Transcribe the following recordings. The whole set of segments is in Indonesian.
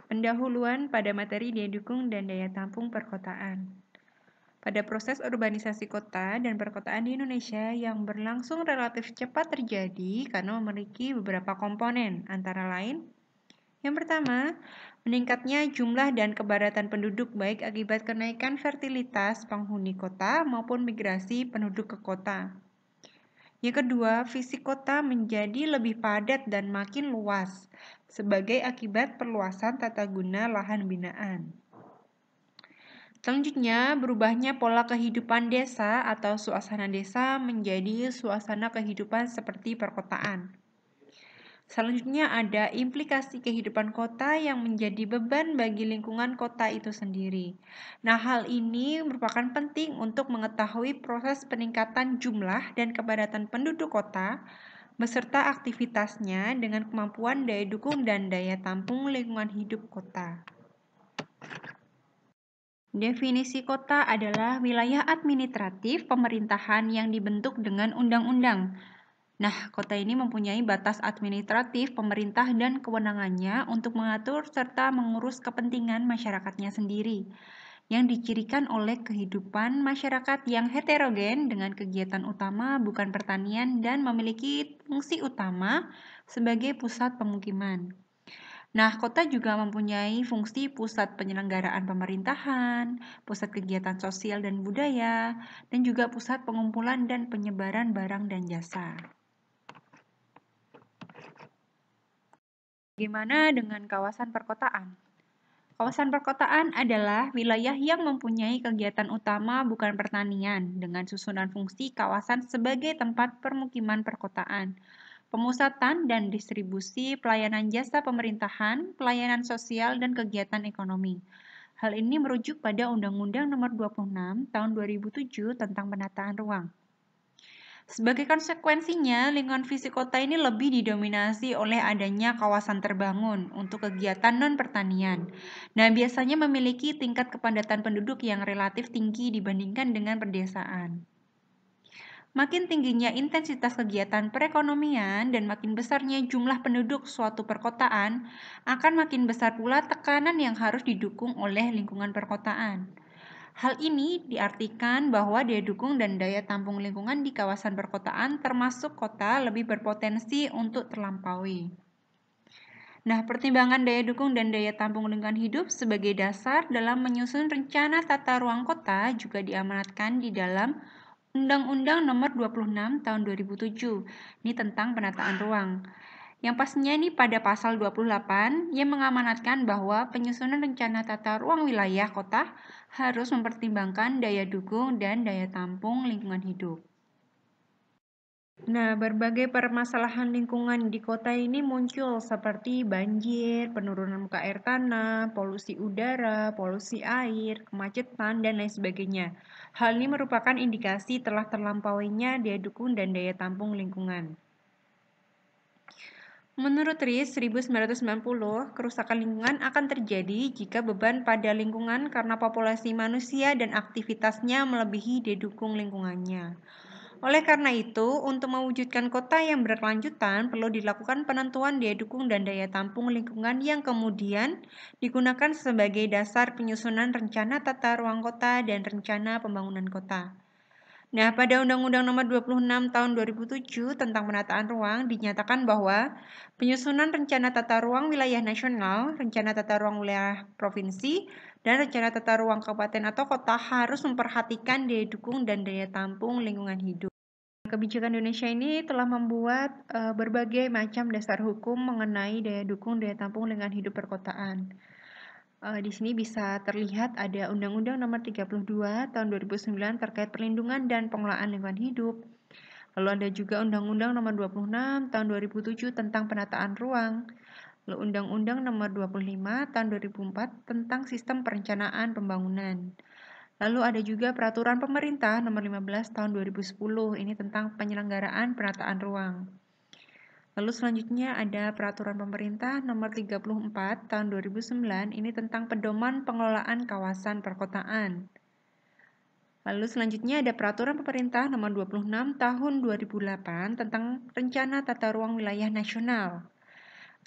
Pendahuluan pada materi daya dukung dan daya tampung perkotaan. Pada proses urbanisasi kota dan perkotaan di Indonesia yang berlangsung relatif cepat terjadi karena memiliki beberapa komponen, antara lain: yang pertama, meningkatnya jumlah dan kepadatan penduduk baik akibat kenaikan fertilitas penghuni kota maupun migrasi penduduk ke kota. Yang kedua, fisik kota menjadi lebih padat dan makin luas sebagai akibat perluasan tata guna lahan binaan. Selanjutnya, berubahnya pola kehidupan desa atau suasana desa menjadi suasana kehidupan seperti perkotaan. Selanjutnya ada implikasi kehidupan kota yang menjadi beban bagi lingkungan kota itu sendiri. Nah, hal ini merupakan penting untuk mengetahui proses peningkatan jumlah dan kepadatan penduduk kota beserta aktivitasnya dengan kemampuan daya dukung dan daya tampung lingkungan hidup kota. Definisi kota adalah wilayah administratif pemerintahan yang dibentuk dengan undang-undang. Nah, kota ini mempunyai batas administratif pemerintah dan kewenangannya untuk mengatur serta mengurus kepentingan masyarakatnya sendiri, yang dicirikan oleh kehidupan masyarakat yang heterogen dengan kegiatan utama bukan pertanian dan memiliki fungsi utama sebagai pusat pemukiman. Nah, kota juga mempunyai fungsi pusat penyelenggaraan pemerintahan, pusat kegiatan sosial dan budaya, dan juga pusat pengumpulan dan penyebaran barang dan jasa. Bagaimana dengan kawasan perkotaan? Kawasan perkotaan adalah wilayah yang mempunyai kegiatan utama bukan pertanian dengan susunan fungsi kawasan sebagai tempat permukiman perkotaan, pemusatan dan distribusi pelayanan jasa pemerintahan, pelayanan sosial, dan kegiatan ekonomi. Hal ini merujuk pada Undang-Undang Nomor 26 Tahun 2007 tentang penataan ruang. Sebagai konsekuensinya, lingkungan fisik kota ini lebih didominasi oleh adanya kawasan terbangun untuk kegiatan non-pertanian. Nah, biasanya memiliki tingkat kepadatan penduduk yang relatif tinggi dibandingkan dengan pedesaan. Makin tingginya intensitas kegiatan perekonomian dan makin besarnya jumlah penduduk suatu perkotaan, akan makin besar pula tekanan yang harus didukung oleh lingkungan perkotaan. Hal ini diartikan bahwa daya dukung dan daya tampung lingkungan di kawasan perkotaan termasuk kota lebih berpotensi untuk terlampaui. Nah, pertimbangan daya dukung dan daya tampung lingkungan hidup sebagai dasar dalam menyusun rencana tata ruang kota juga diamanatkan di dalam Undang-Undang Nomor 26 Tahun 2007. Ini tentang penataan ruang. Yang pastinya ini pada pasal 28 yang mengamanatkan bahwa penyusunan rencana tata ruang wilayah kota harus mempertimbangkan daya dukung dan daya tampung lingkungan hidup. Nah, berbagai permasalahan lingkungan di kota ini muncul seperti banjir, penurunan muka air tanah, polusi udara, polusi air, kemacetan, dan lain sebagainya. Hal ini merupakan indikasi telah terlampauinya daya dukung dan daya tampung lingkungan. Menurut RIS 1990, kerusakan lingkungan akan terjadi jika beban pada lingkungan karena populasi manusia dan aktivitasnya melebihi daya dukung lingkungannya. Oleh karena itu, untuk mewujudkan kota yang berkelanjutan, perlu dilakukan penentuan daya dukung dan daya tampung lingkungan yang kemudian digunakan sebagai dasar penyusunan rencana tata ruang kota dan rencana pembangunan kota. Nah, pada Undang-Undang Nomor 26 Tahun 2007 tentang penataan ruang dinyatakan bahwa penyusunan rencana tata ruang wilayah nasional, rencana tata ruang wilayah provinsi, dan rencana tata ruang kabupaten atau kota harus memperhatikan daya dukung dan daya tampung lingkungan hidup. Kebijakan Indonesia ini telah membuat berbagai macam dasar hukum mengenai daya dukung daya tampung lingkungan hidup perkotaan. Di sini bisa terlihat ada Undang-Undang Nomor 32 Tahun 2009 terkait perlindungan dan pengelolaan lingkungan hidup. Lalu ada juga Undang-Undang Nomor 26 Tahun 2007 tentang penataan ruang. Lalu Undang-Undang Nomor 25 Tahun 2004 tentang sistem perencanaan pembangunan. Lalu ada juga Peraturan Pemerintah Nomor 15 Tahun 2010, ini tentang penyelenggaraan penataan ruang. Lalu selanjutnya ada Peraturan Pemerintah Nomor 34 Tahun 2009, ini tentang pedoman pengelolaan kawasan perkotaan. Lalu selanjutnya ada Peraturan Pemerintah Nomor 26 Tahun 2008 tentang Rencana Tata Ruang Wilayah Nasional.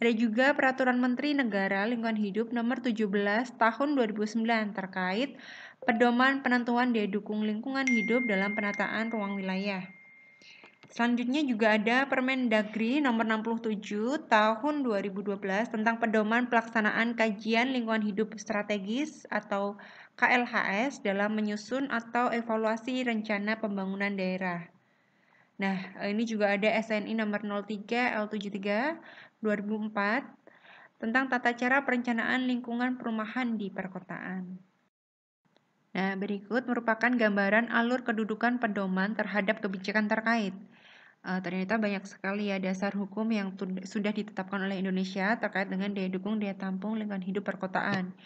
Ada juga Peraturan Menteri Negara Lingkungan Hidup Nomor 17 Tahun 2009 terkait pedoman penentuan daya dukung lingkungan hidup dalam penataan ruang wilayah. Selanjutnya juga ada Permendagri Nomor 67 Tahun 2012 tentang pedoman pelaksanaan kajian lingkungan hidup strategis atau KLHS dalam menyusun atau evaluasi rencana pembangunan daerah. Nah, ini juga ada SNI Nomor 03 L73 2004 tentang tata cara perencanaan lingkungan perumahan di perkotaan. Nah, berikut merupakan gambaran alur kedudukan pedoman terhadap kebijakan terkait. Ternyata banyak sekali ya dasar hukum yang sudah ditetapkan oleh Indonesia terkait dengan daya dukung daya tampung lingkungan hidup perkotaan.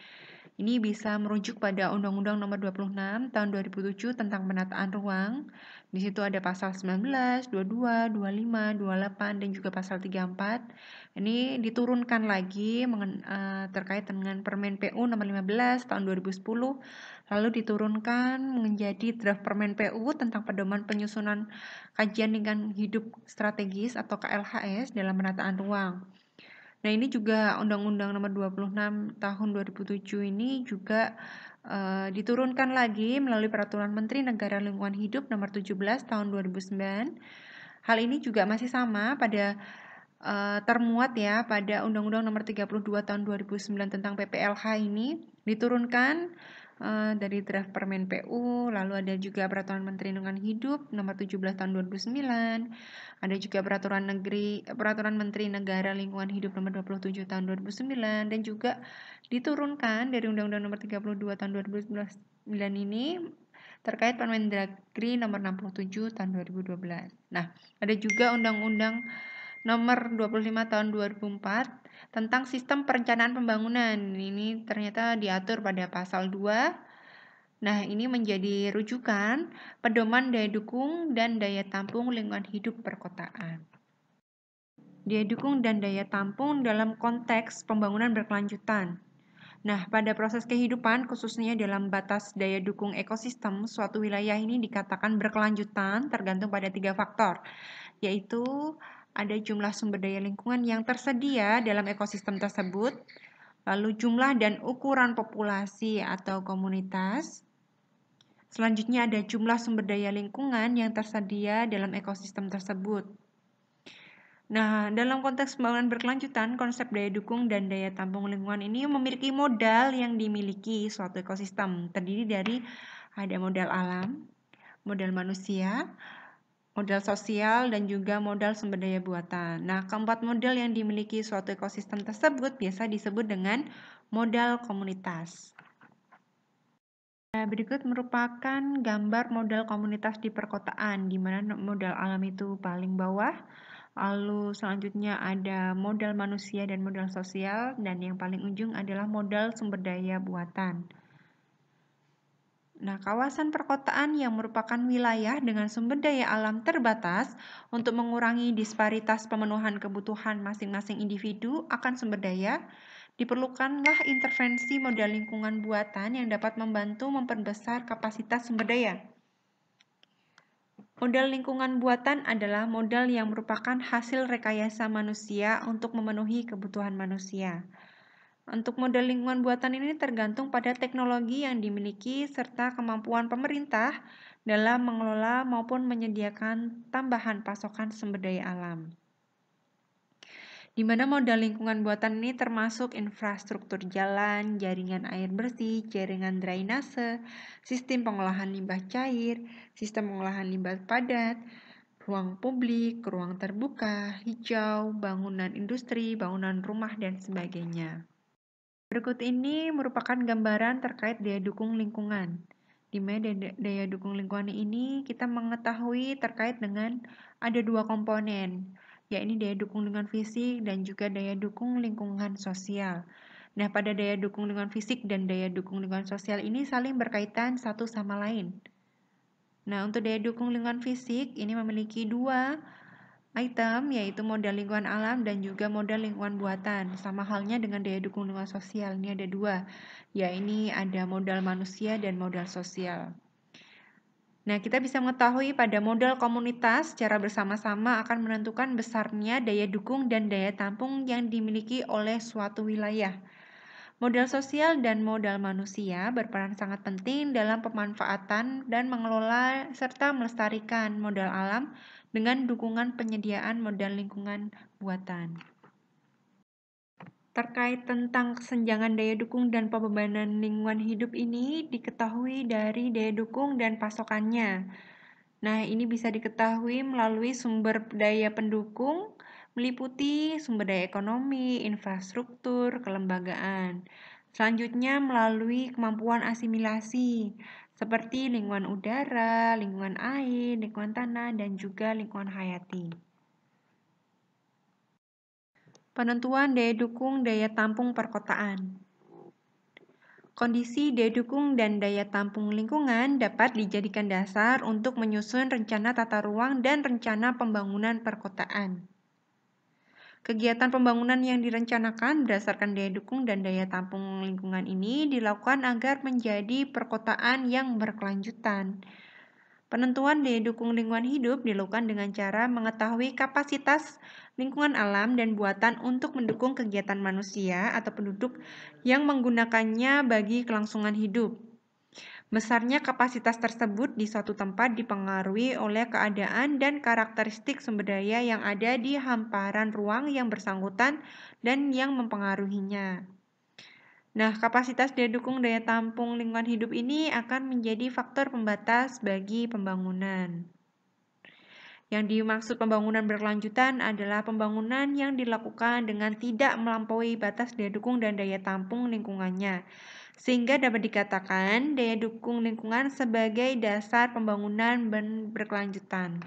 Ini bisa merujuk pada Undang-Undang Nomor 26 Tahun 2007 tentang penataan ruang. Di situ ada pasal 19, 22, 25, 28 dan juga pasal 34. Ini diturunkan lagi terkait dengan Permen PU Nomor 15 Tahun 2010. Lalu diturunkan menjadi draft Permen PU tentang pedoman penyusunan kajian lingkungan hidup strategis atau KLHS dalam penataan ruang. Nah, ini juga Undang-Undang Nomor 26 Tahun 2007 ini juga diturunkan lagi melalui Peraturan Menteri Negara Lingkungan Hidup Nomor 17 Tahun 2009. Hal ini juga masih sama pada termuat ya pada Undang-Undang Nomor 32 Tahun 2009 tentang PPLH ini diturunkan dari draft Permen PU, lalu ada juga Peraturan Menteri Lingkungan Hidup Nomor 17 Tahun 2009, ada juga Peraturan Menteri Negara Lingkungan Hidup Nomor 27 Tahun 2009 dan juga diturunkan dari Undang-Undang Nomor 32 Tahun 2009 ini terkait Permendagri Nomor 67 Tahun 2012. Nah, ada juga Undang-Undang Nomor 25 Tahun 2004 tentang sistem perencanaan pembangunan. Ini ternyata diatur pada pasal 2. Nah, ini menjadi rujukan pedoman daya dukung dan daya tampung lingkungan hidup perkotaan. Daya dukung dan daya tampung dalam konteks pembangunan berkelanjutan. Nah, pada proses kehidupan, khususnya dalam batas daya dukung ekosistem, suatu wilayah ini dikatakan berkelanjutan tergantung pada 3 faktor, yaitu ada jumlah sumber daya lingkungan yang tersedia dalam ekosistem tersebut, lalu jumlah dan ukuran populasi atau komunitas. Selanjutnya ada jumlah sumber daya lingkungan yang tersedia dalam ekosistem tersebut. Nah, dalam konteks pembangunan berkelanjutan, konsep daya dukung dan daya tampung lingkungan ini memiliki modal yang dimiliki suatu ekosistem, terdiri dari ada modal alam, modal manusia, modal sosial, dan juga modal sumber daya buatan. Nah, keempat modal yang dimiliki suatu ekosistem tersebut biasa disebut dengan modal komunitas. Nah, berikut merupakan gambar modal komunitas di perkotaan, di mana modal alam itu paling bawah, lalu selanjutnya ada modal manusia dan modal sosial, dan yang paling ujung adalah modal sumber daya buatan. Nah, kawasan perkotaan yang merupakan wilayah dengan sumber daya alam terbatas untuk mengurangi disparitas pemenuhan kebutuhan masing-masing individu akan sumber daya, diperlukanlah intervensi modal lingkungan buatan yang dapat membantu memperbesar kapasitas sumber daya. Modal lingkungan buatan adalah modal yang merupakan hasil rekayasa manusia untuk memenuhi kebutuhan manusia. Untuk modal lingkungan buatan ini tergantung pada teknologi yang dimiliki serta kemampuan pemerintah dalam mengelola maupun menyediakan tambahan pasokan sumber daya alam. Di mana modal lingkungan buatan ini termasuk infrastruktur jalan, jaringan air bersih, jaringan drainase, sistem pengolahan limbah cair, sistem pengolahan limbah padat, ruang publik, ruang terbuka, hijau, bangunan industri, bangunan rumah, dan sebagainya. Berikut ini merupakan gambaran terkait daya dukung lingkungan. Di mana daya dukung lingkungan ini kita mengetahui terkait dengan ada 2 komponen, yakni daya dukung lingkungan fisik dan juga daya dukung lingkungan sosial. Nah, pada daya dukung lingkungan fisik dan daya dukung lingkungan sosial ini saling berkaitan satu sama lain. Nah, untuk daya dukung lingkungan fisik ini memiliki 2 item, yaitu modal lingkungan alam dan juga modal lingkungan buatan. Sama halnya dengan daya dukung lingkungan sosial, ini ada 2, yakni ada modal manusia dan modal sosial. Nah, kita bisa mengetahui pada model komunitas secara bersama-sama akan menentukan besarnya daya dukung dan daya tampung yang dimiliki oleh suatu wilayah. Modal sosial dan modal manusia berperan sangat penting dalam pemanfaatan dan mengelola serta melestarikan modal alam dengan dukungan penyediaan modal lingkungan buatan. Terkait tentang kesenjangan daya dukung dan pembebanan lingkungan hidup ini diketahui dari daya dukung dan pasokannya. Nah, ini bisa diketahui melalui sumber daya pendukung, meliputi sumber daya ekonomi, infrastruktur, kelembagaan. Selanjutnya melalui kemampuan asimilasi, seperti lingkungan udara, lingkungan air, lingkungan tanah, dan juga lingkungan hayati. Penentuan daya dukung daya tampung perkotaan. Kondisi daya dukung dan daya tampung lingkungan dapat dijadikan dasar untuk menyusun rencana tata ruang dan rencana pembangunan perkotaan. Kegiatan pembangunan yang direncanakan berdasarkan daya dukung dan daya tampung lingkungan ini dilakukan agar menjadi perkotaan yang berkelanjutan. Penentuan daya dukung lingkungan hidup dilakukan dengan cara mengetahui kapasitas lingkungan alam dan buatan untuk mendukung kegiatan manusia atau penduduk yang menggunakannya bagi kelangsungan hidup. Besarnya kapasitas tersebut di suatu tempat dipengaruhi oleh keadaan dan karakteristik sumber daya yang ada di hamparan ruang yang bersangkutan dan yang mempengaruhinya. Nah, kapasitas daya dukung daya tampung lingkungan hidup ini akan menjadi faktor pembatas bagi pembangunan. Yang dimaksud pembangunan berkelanjutan adalah pembangunan yang dilakukan dengan tidak melampaui batas daya dukung dan daya tampung lingkungannya, sehingga dapat dikatakan daya dukung lingkungan sebagai dasar pembangunan berkelanjutan.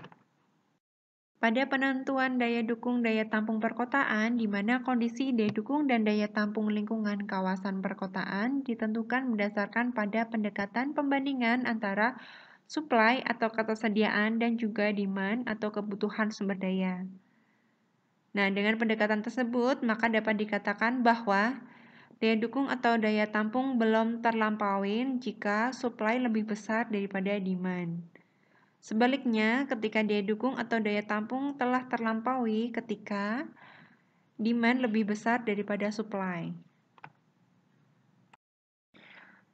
Pada penentuan daya dukung daya tampung perkotaan, di mana kondisi daya dukung dan daya tampung lingkungan kawasan perkotaan ditentukan berdasarkan pada pendekatan pembandingan antara supply atau ketersediaan dan juga demand atau kebutuhan sumber daya. Nah, dengan pendekatan tersebut, maka dapat dikatakan bahwa daya dukung atau daya tampung belum terlampaui jika supply lebih besar daripada demand. Sebaliknya, ketika daya dukung atau daya tampung telah terlampaui ketika demand lebih besar daripada supply.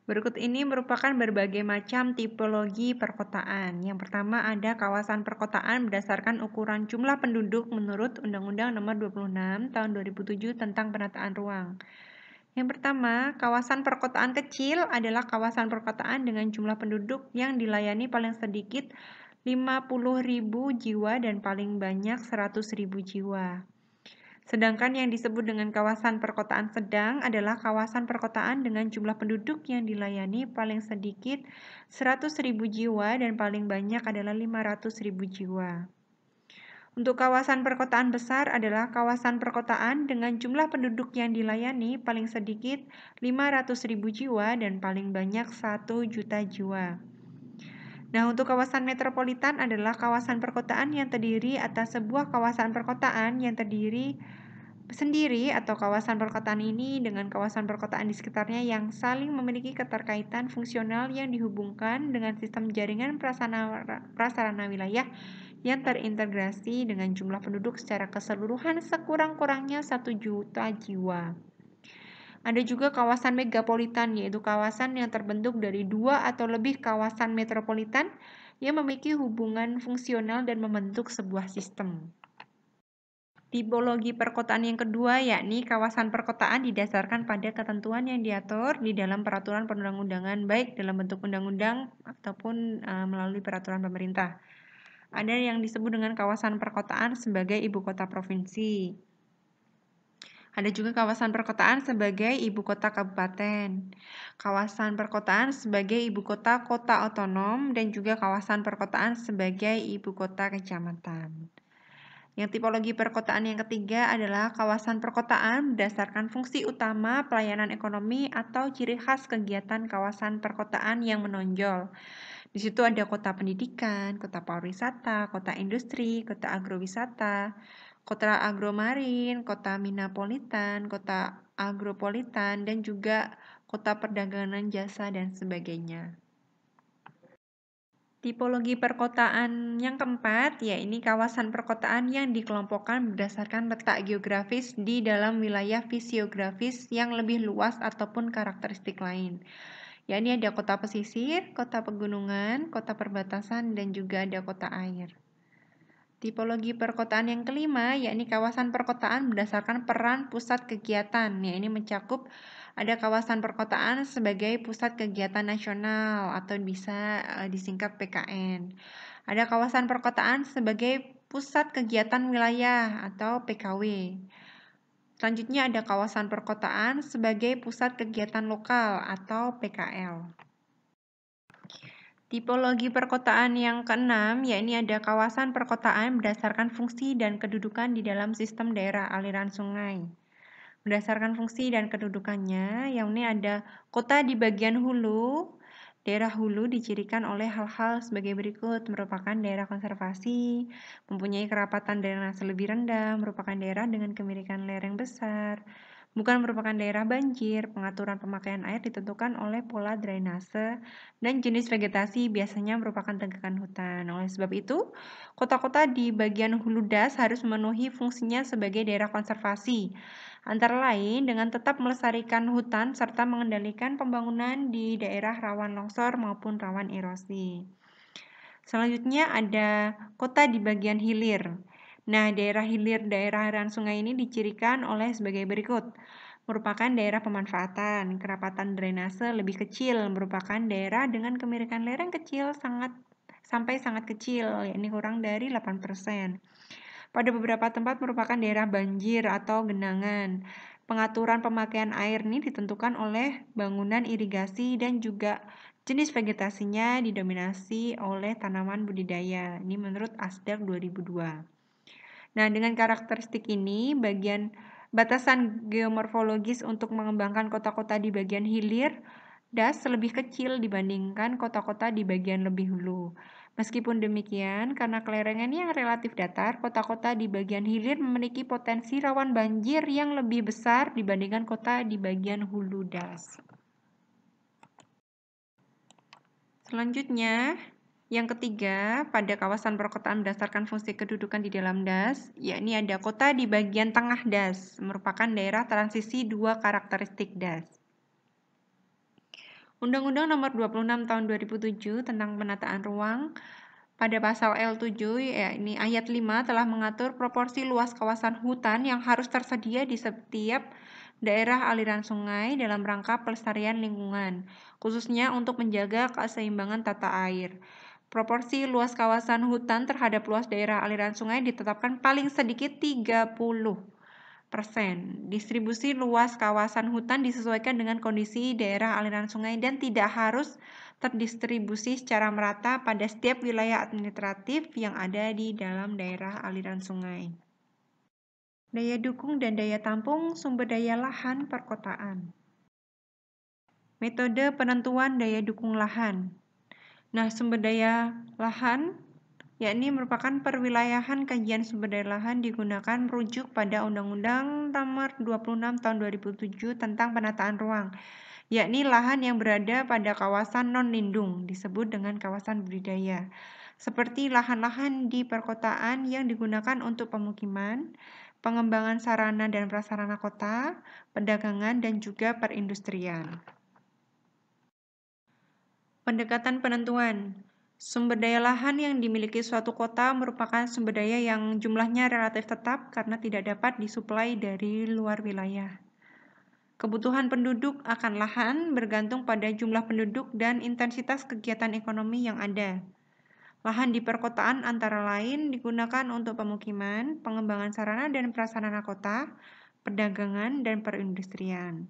Berikut ini merupakan berbagai macam tipologi perkotaan. Yang pertama ada kawasan perkotaan berdasarkan ukuran jumlah penduduk menurut Undang-Undang Nomor 26 Tahun 2007 tentang Penataan Ruang. Yang pertama, kawasan perkotaan kecil adalah kawasan perkotaan dengan jumlah penduduk yang dilayani paling sedikit 50.000 jiwa dan paling banyak 100.000 jiwa. Sedangkan yang disebut dengan kawasan perkotaan sedang adalah kawasan perkotaan dengan jumlah penduduk yang dilayani paling sedikit 100.000 jiwa dan paling banyak adalah 500.000 jiwa. Untuk kawasan perkotaan besar adalah kawasan perkotaan dengan jumlah penduduk yang dilayani paling sedikit 500.000 jiwa dan paling banyak 1 juta jiwa. Nah, untuk kawasan metropolitan adalah kawasan perkotaan yang terdiri atas sebuah kawasan perkotaan yang terdiri sendiri atau kawasan perkotaan ini dengan kawasan perkotaan di sekitarnya yang saling memiliki keterkaitan fungsional yang dihubungkan dengan sistem jaringan prasarana wilayah yang terintegrasi dengan jumlah penduduk secara keseluruhan sekurang-kurangnya 1 juta jiwa. Ada juga kawasan megapolitan, yaitu kawasan yang terbentuk dari 2 atau lebih kawasan metropolitan yang memiliki hubungan fungsional dan membentuk sebuah sistem. Tipologi perkotaan yang kedua yakni kawasan perkotaan didasarkan pada ketentuan yang diatur di dalam peraturan perundang-undangan baik dalam bentuk undang-undang ataupun melalui peraturan pemerintah. Ada yang disebut dengan kawasan perkotaan sebagai ibu kota provinsi. Ada juga kawasan perkotaan sebagai ibu kota kabupaten, kawasan perkotaan sebagai ibu kota kota otonom, dan juga kawasan perkotaan sebagai ibu kota kecamatan. Yang tipologi perkotaan yang ketiga adalah kawasan perkotaan berdasarkan fungsi utama pelayanan ekonomi atau ciri khas kegiatan kawasan perkotaan yang menonjol. Di situ ada kota pendidikan, kota pariwisata, kota industri, kota agrowisata, kota agromarin, kota minapolitan, kota agropolitan, dan juga kota perdagangan jasa dan sebagainya. Tipologi perkotaan yang keempat, yaitu kawasan perkotaan yang dikelompokkan berdasarkan letak geografis di dalam wilayah fisiografis yang lebih luas ataupun karakteristik lain. Yakni ada kota pesisir, kota pegunungan, kota perbatasan, dan juga ada kota air. Tipologi perkotaan yang kelima, yakni kawasan perkotaan berdasarkan peran pusat kegiatan. Ini mencakup ada kawasan perkotaan sebagai pusat kegiatan nasional atau bisa disingkat PKN. Ada kawasan perkotaan sebagai pusat kegiatan wilayah atau PKW. Selanjutnya ada kawasan perkotaan sebagai pusat kegiatan lokal atau PKL. Tipologi perkotaan yang keenam, yakni ada kawasan perkotaan berdasarkan fungsi dan kedudukan di dalam sistem daerah aliran sungai. Berdasarkan fungsi dan kedudukannya, yang ini ada kota di bagian hulu. Daerah hulu dicirikan oleh hal-hal sebagai berikut, merupakan daerah konservasi, mempunyai kerapatan drainase lebih rendah, merupakan daerah dengan kemiringan lereng besar, bukan merupakan daerah banjir. Pengaturan pemakaian air ditentukan oleh pola drainase dan jenis vegetasi biasanya merupakan tegakan hutan. Oleh sebab itu, kota-kota di bagian hulu das harus memenuhi fungsinya sebagai daerah konservasi, antara lain dengan tetap melestarikan hutan serta mengendalikan pembangunan di daerah rawan longsor maupun rawan erosi. Selanjutnya ada kota di bagian hilir. Nah, daerah hilir daerah aliran sungai ini dicirikan oleh sebagai berikut. Merupakan daerah pemanfaatan, kerapatan drainase lebih kecil, merupakan daerah dengan kemiringan lereng kecil sampai sangat kecil, yakni kurang dari 8%. Pada beberapa tempat merupakan daerah banjir atau genangan. Pengaturan pemakaian air ini ditentukan oleh bangunan irigasi dan juga jenis vegetasinya didominasi oleh tanaman budidaya. Ini menurut ASDAQ 2002. Nah, dengan karakteristik ini, bagian batasan geomorfologis untuk mengembangkan kota-kota di bagian hilir das lebih kecil dibandingkan kota-kota di bagian lebih hulu. Meskipun demikian, karena kelerengan yang relatif datar, kota-kota di bagian hilir memiliki potensi rawan banjir yang lebih besar dibandingkan kota di bagian hulu das. Selanjutnya, yang ketiga, pada kawasan perkotaan berdasarkan fungsi kedudukan di dalam das, yakni ada kota di bagian tengah das, merupakan daerah transisi dua karakteristik das. Undang-Undang Nomor 26 Tahun 2007 tentang penataan ruang pada pasal L7, yakni ayat 5, telah mengatur proporsi luas kawasan hutan yang harus tersedia di setiap daerah aliran sungai dalam rangka pelestarian lingkungan, khususnya untuk menjaga keseimbangan tata air. Proporsi luas kawasan hutan terhadap luas daerah aliran sungai ditetapkan paling sedikit 30%. Distribusi luas kawasan hutan disesuaikan dengan kondisi daerah aliran sungai dan tidak harus terdistribusi secara merata pada setiap wilayah administratif yang ada di dalam daerah aliran sungai. Daya dukung dan daya tampung sumber daya lahan perkotaan. Metode penentuan daya dukung lahan. Nah, sumber daya lahan yakni merupakan perwilayahan kajian sumber daya lahan digunakan merujuk pada Undang-Undang Nomor 26 Tahun 2007 tentang penataan ruang, yakni lahan yang berada pada kawasan non-lindung disebut dengan kawasan budidaya, seperti lahan-lahan di perkotaan yang digunakan untuk pemukiman, pengembangan sarana dan prasarana kota, perdagangan, dan juga perindustrian. Pendekatan penentuan. Sumber daya lahan yang dimiliki suatu kota merupakan sumber daya yang jumlahnya relatif tetap karena tidak dapat disuplai dari luar wilayah. Kebutuhan penduduk akan lahan bergantung pada jumlah penduduk dan intensitas kegiatan ekonomi yang ada. Lahan di perkotaan antara lain digunakan untuk pemukiman, pengembangan sarana dan prasarana kota, perdagangan, dan perindustrian.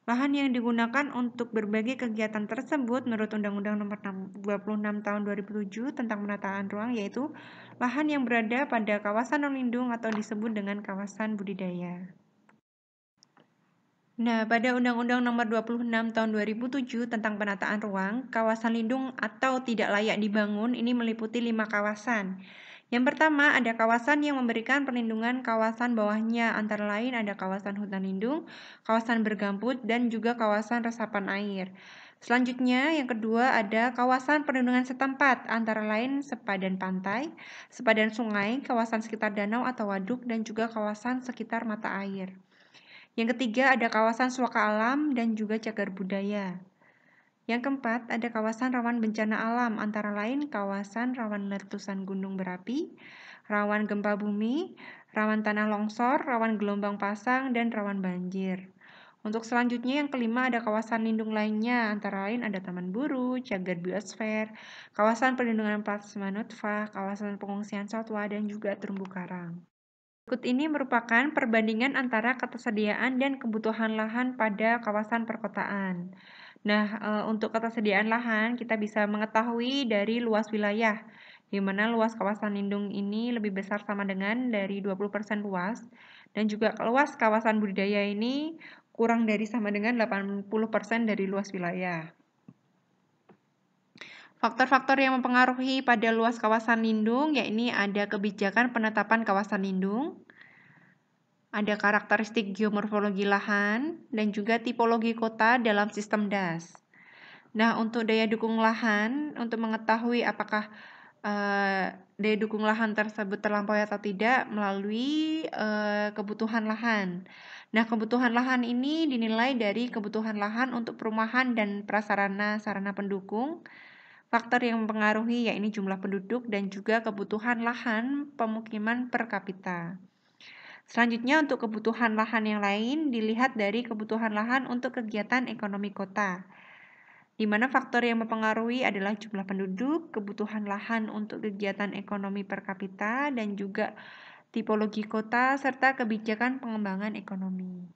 Lahan yang digunakan untuk berbagai kegiatan tersebut menurut Undang-Undang Nomor 26 Tahun 2007 tentang penataan ruang yaitu lahan yang berada pada kawasan non-lindung atau disebut dengan kawasan budidaya. Nah, pada Undang-Undang Nomor 26 Tahun 2007 tentang penataan ruang, kawasan lindung atau tidak layak dibangun ini meliputi 5 kawasan. Yang pertama, ada kawasan yang memberikan perlindungan kawasan bawahnya, antara lain ada kawasan hutan lindung, kawasan bergambut, dan juga kawasan resapan air. Selanjutnya, yang kedua ada kawasan perlindungan setempat, antara lain sepadan pantai, sepadan sungai, kawasan sekitar danau atau waduk, dan juga kawasan sekitar mata air. Yang ketiga ada kawasan suaka alam dan juga cagar budaya. Yang keempat ada kawasan rawan bencana alam, antara lain kawasan rawan letusan gunung berapi, rawan gempa bumi, rawan tanah longsor, rawan gelombang pasang, dan rawan banjir. Untuk selanjutnya yang kelima ada kawasan lindung lainnya, antara lain ada taman buru, cagar biosfer, kawasan perlindungan plasma nutfah, kawasan pengungsian satwa, dan juga terumbu karang. Berikut ini merupakan perbandingan antara ketersediaan dan kebutuhan lahan pada kawasan perkotaan. Nah, untuk ketersediaan lahan kita bisa mengetahui dari luas wilayah, di mana luas kawasan lindung ini lebih besar sama dengan dari 20% luas, dan juga luas kawasan budidaya ini kurang dari sama dengan 80% dari luas wilayah. Faktor-faktor yang mempengaruhi pada luas kawasan lindung, yakni ada kebijakan penetapan kawasan lindung, ada karakteristik geomorfologi lahan, dan juga tipologi kota dalam sistem DAS. Nah, untuk daya dukung lahan, untuk mengetahui apakah daya dukung lahan tersebut terlampaui atau tidak melalui kebutuhan lahan. Nah, kebutuhan lahan ini dinilai dari kebutuhan lahan untuk perumahan dan prasarana sarana pendukung. Faktor yang mempengaruhi yakni jumlah penduduk dan juga kebutuhan lahan pemukiman per kapita. Selanjutnya untuk kebutuhan lahan yang lain dilihat dari kebutuhan lahan untuk kegiatan ekonomi kota, di mana faktor yang mempengaruhi adalah jumlah penduduk, kebutuhan lahan untuk kegiatan ekonomi per kapita, dan juga tipologi kota, serta kebijakan pengembangan ekonomi.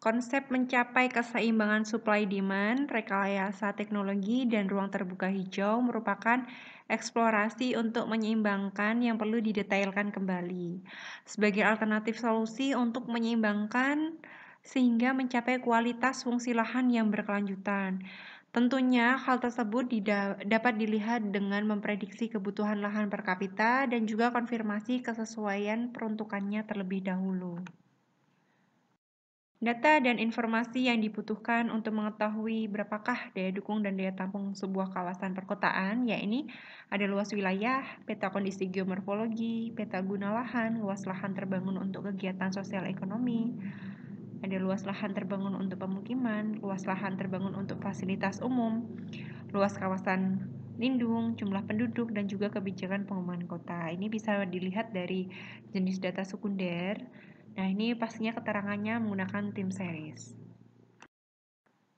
Konsep mencapai keseimbangan supply demand, rekayasa teknologi, dan ruang terbuka hijau merupakan eksplorasi untuk menyeimbangkan yang perlu didetailkan kembali sebagai alternatif solusi untuk menyeimbangkan sehingga mencapai kualitas fungsi lahan yang berkelanjutan. Tentunya hal tersebut dapat dilihat dengan memprediksi kebutuhan lahan per kapita dan juga konfirmasi kesesuaian peruntukannya terlebih dahulu. Data dan informasi yang dibutuhkan untuk mengetahui berapakah daya dukung dan daya tampung sebuah kawasan perkotaan, yakni ada luas wilayah, peta kondisi geomorfologi, peta guna lahan, luas lahan terbangun untuk kegiatan sosial ekonomi, ada luas lahan terbangun untuk pemukiman, luas lahan terbangun untuk fasilitas umum, luas kawasan lindung, jumlah penduduk, dan juga kebijakan pengembangan kota. Ini bisa dilihat dari jenis data sekunder. Nah, ini pastinya keterangannya menggunakan tim series.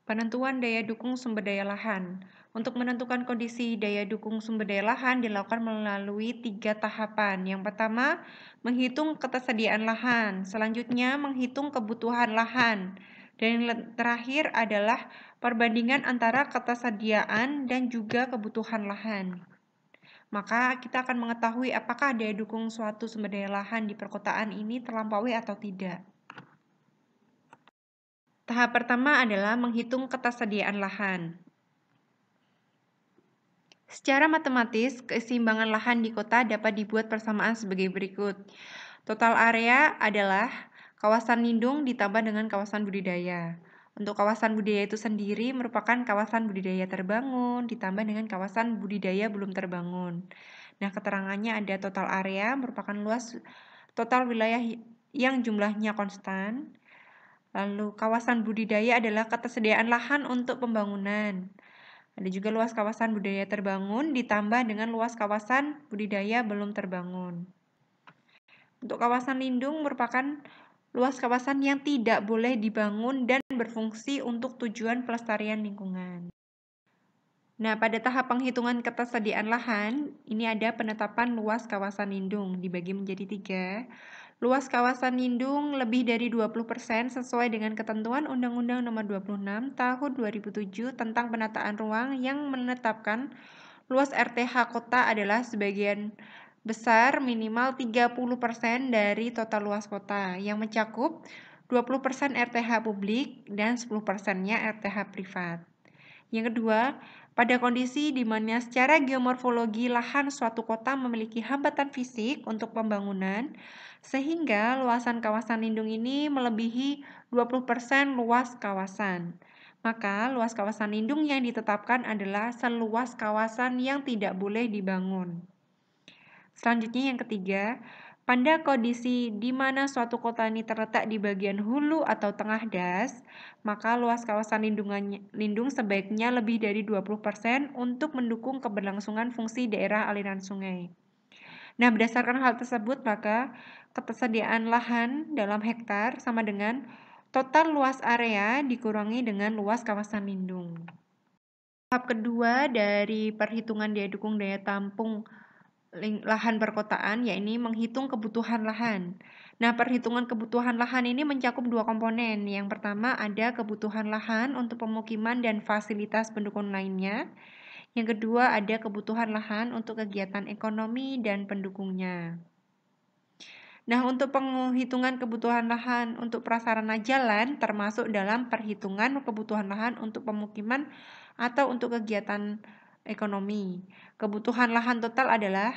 Penentuan daya dukung sumber daya lahan. Untuk menentukan kondisi daya dukung sumber daya lahan dilakukan melalui 3 tahapan. Yang pertama, menghitung ketersediaan lahan. Selanjutnya, menghitung kebutuhan lahan. Dan yang terakhir adalah perbandingan antara ketersediaan dan juga kebutuhan lahan. Maka kita akan mengetahui apakah daya dukung suatu sumber daya lahan di perkotaan ini terlampaui atau tidak. Tahap pertama adalah menghitung ketersediaan lahan. Secara matematis, keseimbangan lahan di kota dapat dibuat persamaan sebagai berikut. Total area adalah kawasan lindung ditambah dengan kawasan budidaya. Untuk kawasan budidaya itu sendiri merupakan kawasan budidaya terbangun ditambah dengan kawasan budidaya belum terbangun. Nah, keterangannya ada total area merupakan luas total wilayah yang jumlahnya konstan. Lalu kawasan budidaya adalah ketersediaan lahan untuk pembangunan. Ada juga luas kawasan budidaya terbangun ditambah dengan luas kawasan budidaya belum terbangun. Untuk kawasan lindung merupakan luas kawasan yang tidak boleh dibangun dan berfungsi untuk tujuan pelestarian lingkungan. Nah, pada tahap penghitungan ketersediaan lahan, ini ada penetapan luas kawasan lindung dibagi menjadi 3. Luas kawasan lindung lebih dari 20% sesuai dengan ketentuan Undang-Undang Nomor 26 Tahun 2007 tentang penataan ruang yang menetapkan luas RTH kota adalah sebagian besar minimal 30% dari total luas kota yang mencakup 20% RTH publik dan 10%-nya RTH privat. Yang kedua, Pada kondisi di mana secara geomorfologi lahan suatu kota memiliki hambatan fisik untuk pembangunan, sehingga luasan kawasan lindung ini melebihi 20% luas kawasan. Maka luas kawasan lindung yang ditetapkan adalah seluas kawasan yang tidak boleh dibangun. Selanjutnya yang ketiga, pada kondisi di mana suatu kota ini terletak di bagian hulu atau tengah das, maka luas kawasan lindung sebaiknya lebih dari 20% untuk mendukung keberlangsungan fungsi daerah aliran sungai. Nah, berdasarkan hal tersebut, maka ketersediaan lahan dalam hektar sama dengan total luas area dikurangi dengan luas kawasan lindung. Tahap kedua dari perhitungan daya dukung daya tampung lahan perkotaan, yakni menghitung kebutuhan lahan. Nah, perhitungan kebutuhan lahan ini mencakup dua komponen. Yang pertama ada kebutuhan lahan untuk pemukiman dan fasilitas pendukung lainnya. Yang kedua ada kebutuhan lahan untuk kegiatan ekonomi dan pendukungnya. Nah, untuk penghitungan kebutuhan lahan untuk prasarana jalan termasuk dalam perhitungan kebutuhan lahan untuk pemukiman atau untuk kegiatan ekonomi. Kebutuhan lahan total adalah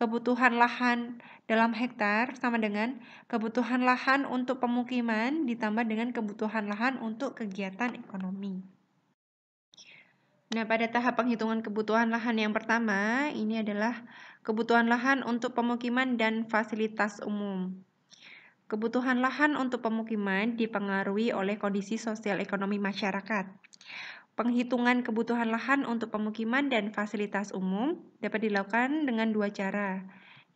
kebutuhan lahan dalam hektar sama dengan kebutuhan lahan untuk pemukiman ditambah dengan kebutuhan lahan untuk kegiatan ekonomi. Nah, pada tahap penghitungan kebutuhan lahan yang pertama, ini adalah kebutuhan lahan untuk pemukiman dan fasilitas umum. Kebutuhan lahan untuk pemukiman dipengaruhi oleh kondisi sosial ekonomi masyarakat. Penghitungan kebutuhan lahan untuk pemukiman dan fasilitas umum dapat dilakukan dengan dua cara.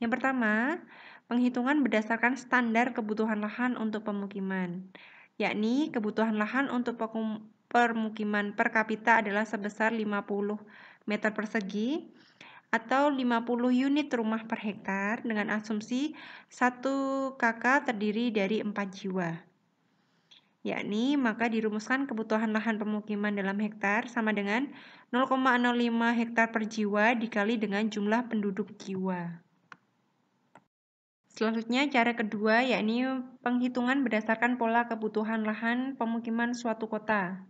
Yang pertama, penghitungan berdasarkan standar kebutuhan lahan untuk pemukiman, yakni kebutuhan lahan untuk permukiman per kapita adalah sebesar 50 meter persegi atau 50 unit rumah per hektar dengan asumsi 1 KK terdiri dari 4 jiwa. Yakni maka dirumuskan kebutuhan lahan pemukiman dalam hektar sama dengan 0,05 hektar per jiwa dikali dengan jumlah penduduk jiwa. Selanjutnya cara kedua yakni penghitungan berdasarkan pola kebutuhan lahan pemukiman suatu kota.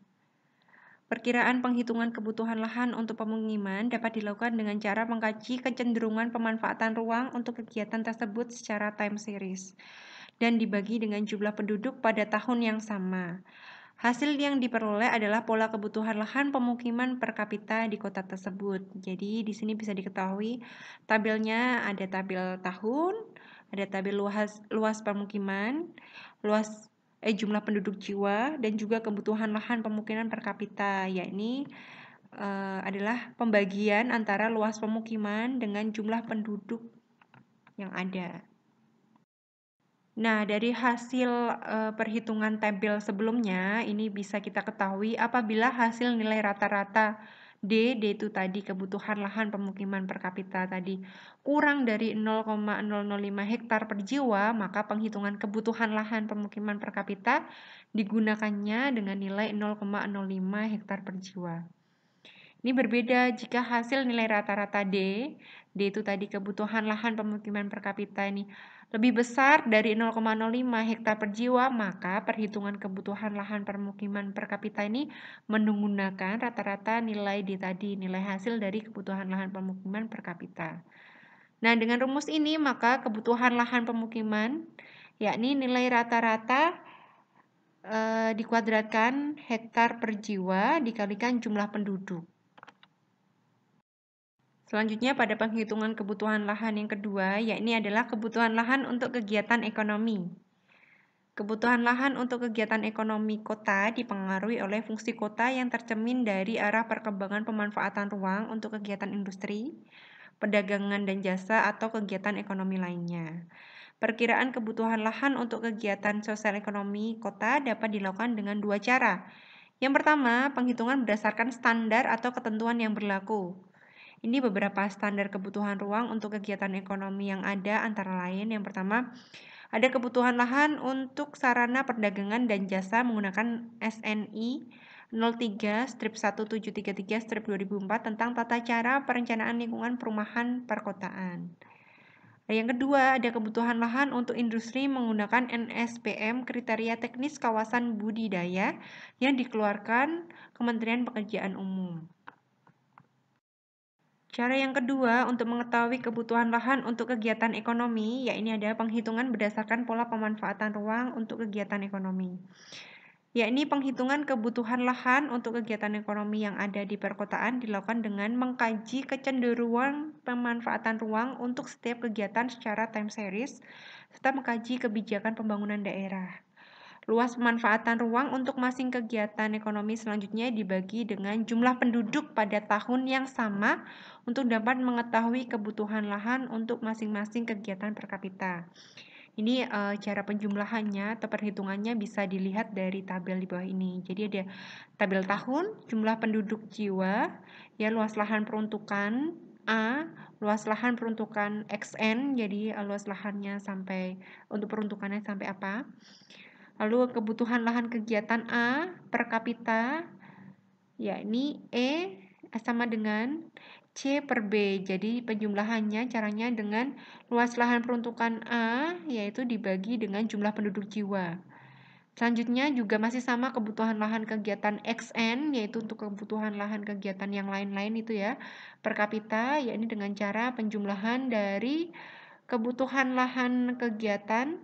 Perkiraan penghitungan kebutuhan lahan untuk pemukiman dapat dilakukan dengan cara mengkaji kecenderungan pemanfaatan ruang untuk kegiatan tersebut secara time series dan dibagi dengan jumlah penduduk pada tahun yang sama. Hasil yang diperoleh adalah pola kebutuhan lahan pemukiman per kapita di kota tersebut. Jadi di sini bisa diketahui tabelnya ada tabel tahun, ada tabel luas pemukiman, jumlah penduduk jiwa dan juga kebutuhan lahan pemukiman per kapita, yakni adalah pembagian antara luas pemukiman dengan jumlah penduduk yang ada. Nah, dari hasil perhitungan tabel sebelumnya, ini bisa kita ketahui apabila hasil nilai rata-rata D itu tadi kebutuhan lahan pemukiman per kapita tadi kurang dari 0,005 hektar per jiwa, maka penghitungan kebutuhan lahan pemukiman per kapita digunakannya dengan nilai 0,05 hektar per jiwa. Ini berbeda jika hasil nilai rata-rata D itu tadi kebutuhan lahan pemukiman per kapita ini lebih besar dari 0,05 hektar per jiwa, maka perhitungan kebutuhan lahan permukiman per kapita ini menggunakan rata-rata nilai D tadi, nilai hasil dari kebutuhan lahan pemukiman per kapita. Nah, dengan rumus ini maka kebutuhan lahan pemukiman yakni nilai rata-rata dikuadratkan hektar per jiwa dikalikan jumlah penduduk. Selanjutnya pada penghitungan kebutuhan lahan yang kedua, yakni adalah kebutuhan lahan untuk kegiatan ekonomi. Kebutuhan lahan untuk kegiatan ekonomi kota dipengaruhi oleh fungsi kota yang tercermin dari arah perkembangan pemanfaatan ruang untuk kegiatan industri, perdagangan dan jasa atau kegiatan ekonomi lainnya. Perkiraan kebutuhan lahan untuk kegiatan sosial ekonomi kota dapat dilakukan dengan dua cara. Yang pertama, penghitungan berdasarkan standar atau ketentuan yang berlaku. Ini beberapa standar kebutuhan ruang untuk kegiatan ekonomi yang ada antara lain. Yang pertama, ada kebutuhan lahan untuk sarana perdagangan dan jasa menggunakan SNI 03/1733/2004 tentang tata cara perencanaan lingkungan perumahan perkotaan. Yang kedua, ada kebutuhan lahan untuk industri menggunakan NSPM kriteria teknis kawasan budidaya yang dikeluarkan Kementerian Pekerjaan Umum. Cara yang kedua untuk mengetahui kebutuhan lahan untuk kegiatan ekonomi, yakni adalah penghitungan berdasarkan pola pemanfaatan ruang untuk kegiatan ekonomi. Yakni penghitungan kebutuhan lahan untuk kegiatan ekonomi yang ada di perkotaan dilakukan dengan mengkaji kecenderungan pemanfaatan ruang untuk setiap kegiatan secara time series, serta mengkaji kebijakan pembangunan daerah. Luas pemanfaatan ruang untuk masing kegiatan ekonomi selanjutnya dibagi dengan jumlah penduduk pada tahun yang sama untuk dapat mengetahui kebutuhan lahan untuk masing-masing kegiatan per kapita. Ini cara penjumlahannya atau perhitungannya bisa dilihat dari tabel di bawah ini. Jadi ada tabel tahun, jumlah penduduk jiwa, ya luas lahan peruntukan A, luas lahan peruntukan XN, jadi luas lahannya sampai untuk peruntukannya sampai apa. Lalu kebutuhan lahan kegiatan A per kapita, yakni E sama dengan C per B. Jadi penjumlahannya caranya dengan luas lahan peruntukan A, yaitu dibagi dengan jumlah penduduk jiwa. Selanjutnya juga masih sama kebutuhan lahan kegiatan XN, yaitu untuk kebutuhan lahan kegiatan yang lain-lain itu ya, per kapita, yakni dengan cara penjumlahan dari kebutuhan lahan kegiatan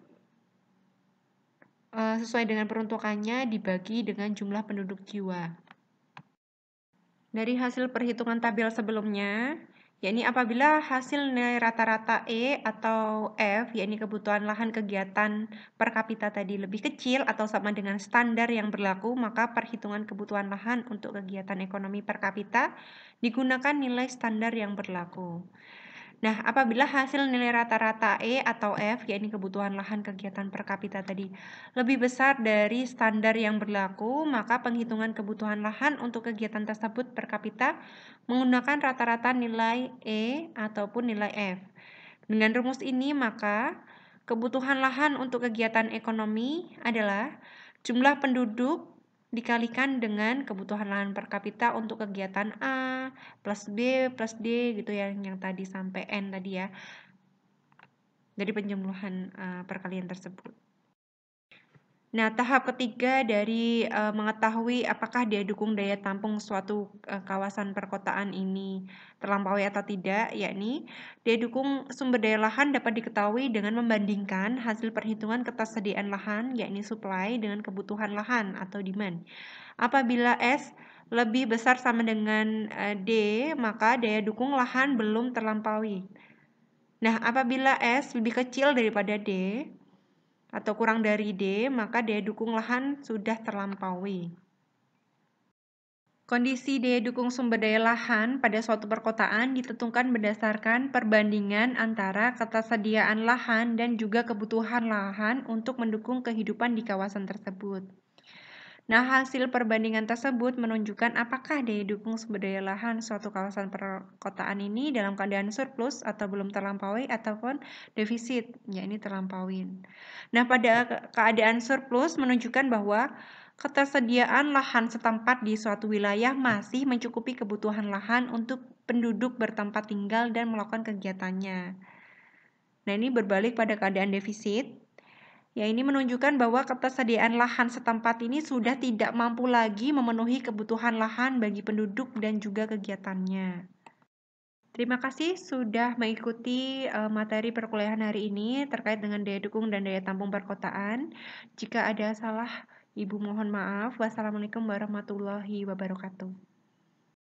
sesuai dengan peruntukannya dibagi dengan jumlah penduduk jiwa. Dari hasil perhitungan tabel sebelumnya, yakni apabila hasil nilai rata-rata E atau F, yakni kebutuhan lahan kegiatan per kapita tadi lebih kecil atau sama dengan standar yang berlaku, maka perhitungan kebutuhan lahan untuk kegiatan ekonomi per kapita digunakan nilai standar yang berlaku. Nah, apabila hasil nilai rata-rata E atau F, yakni kebutuhan lahan kegiatan per kapita tadi, lebih besar dari standar yang berlaku, maka penghitungan kebutuhan lahan untuk kegiatan tersebut per kapita menggunakan rata-rata nilai E ataupun nilai F. Dengan rumus ini, maka kebutuhan lahan untuk kegiatan ekonomi adalah jumlah penduduk dikalikan dengan kebutuhan lahan per kapita untuk kegiatan A plus B plus D gitu ya, yang tadi sampai N tadi ya, dari penjumlahan perkalian tersebut. Nah, tahap ketiga dari mengetahui apakah daya dukung daya tampung suatu kawasan perkotaan ini terlampaui atau tidak, yakni daya dukung sumber daya lahan dapat diketahui dengan membandingkan hasil perhitungan ketersediaan lahan, yakni supply, dengan kebutuhan lahan atau demand. Apabila S lebih besar sama dengan D, maka daya dukung lahan belum terlampaui. Nah, apabila S lebih kecil daripada D, atau kurang dari D, maka daya dukung lahan sudah terlampaui. Kondisi daya dukung sumber daya lahan pada suatu perkotaan ditentukan berdasarkan perbandingan antara ketersediaan lahan dan juga kebutuhan lahan untuk mendukung kehidupan di kawasan tersebut. Nah, hasil perbandingan tersebut menunjukkan apakah daya dukung sumber daya lahan suatu kawasan perkotaan ini dalam keadaan surplus atau belum terlampaui ataupun defisit, yakni terlampaui. Nah, pada keadaan surplus menunjukkan bahwa ketersediaan lahan setempat di suatu wilayah masih mencukupi kebutuhan lahan untuk penduduk bertempat tinggal dan melakukan kegiatannya. Nah, ini berbalik pada keadaan defisit. Ya, ini menunjukkan bahwa ketersediaan lahan setempat ini sudah tidak mampu lagi memenuhi kebutuhan lahan bagi penduduk dan juga kegiatannya. Terima kasih sudah mengikuti materi perkuliahan hari ini terkait dengan daya dukung dan daya tampung perkotaan. Jika ada salah, Ibu mohon maaf. Wassalamualaikum warahmatullahi wabarakatuh.